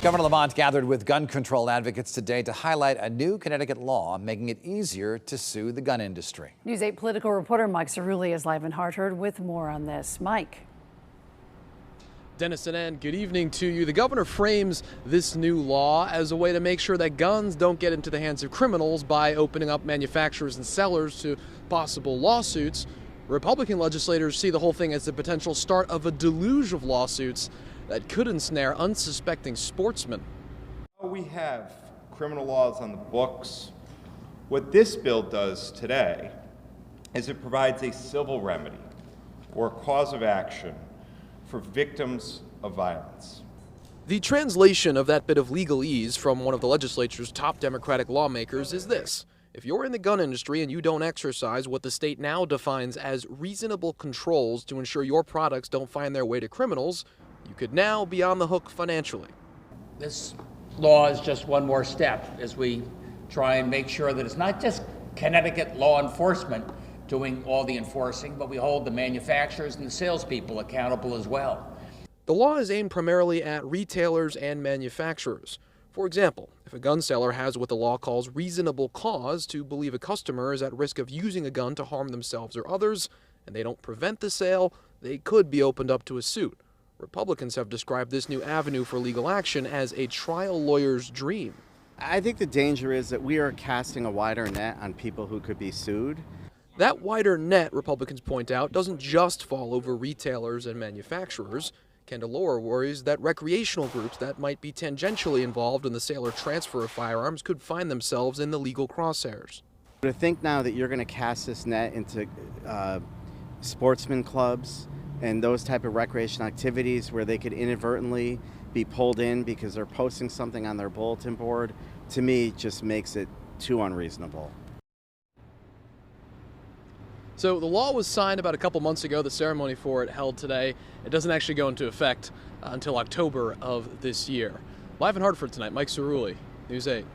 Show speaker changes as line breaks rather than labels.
Governor Lamont gathered with gun control advocates today to highlight a new Connecticut law making it easier to sue the gun industry.
News 8 political reporter Mike Cerulli is live in Hartford with more on this. Mike.
Dennis and Ann, good evening to you. The governor frames this new law as a way to make sure that guns don't get into the hands of criminals by opening up manufacturers and sellers to possible lawsuits. Republican legislators see the whole thing as the potential start of a deluge of lawsuits that could ensnare unsuspecting sportsmen.
We have criminal laws on the books. What this bill does today is it provides a civil remedy or a cause of action for victims of violence.
The translation of that bit of legalese from one of the legislature's top Democratic lawmakers is this. If you're in the gun industry and you don't exercise what the state now defines as reasonable controls to ensure your products don't find their way to criminals, you could now be on the hook financially.
This law is just one more step as we try and make sure that it's not just Connecticut law enforcement doing all the enforcing, but we hold the manufacturers and the salespeople accountable as well.
The law is aimed primarily at retailers and manufacturers. For example, if a gun seller has what the law calls reasonable cause to believe a customer is at risk of using a gun to harm themselves or others, and they don't prevent the sale, they could be opened up to a suit. Republicans have described this new avenue for legal action as a trial lawyer's dream.
I think the danger is that we are casting a wider net on people who could be sued.
That wider net, Republicans point out, doesn't just fall over retailers and manufacturers. Kendall Lower worries that recreational groups that might be tangentially involved in the sale or transfer of firearms could find themselves in the legal crosshairs.
To think now that you're going to cast this net into sportsmen clubs and those type of recreational activities where they could inadvertently be pulled in because they're posting something on their bulletin board, to me just makes it too unreasonable.
So the law was signed about a couple months ago. The ceremony for it held today. It doesn't actually go into effect until October of this year. Live in Hartford tonight, Mike Cerulli, News 8.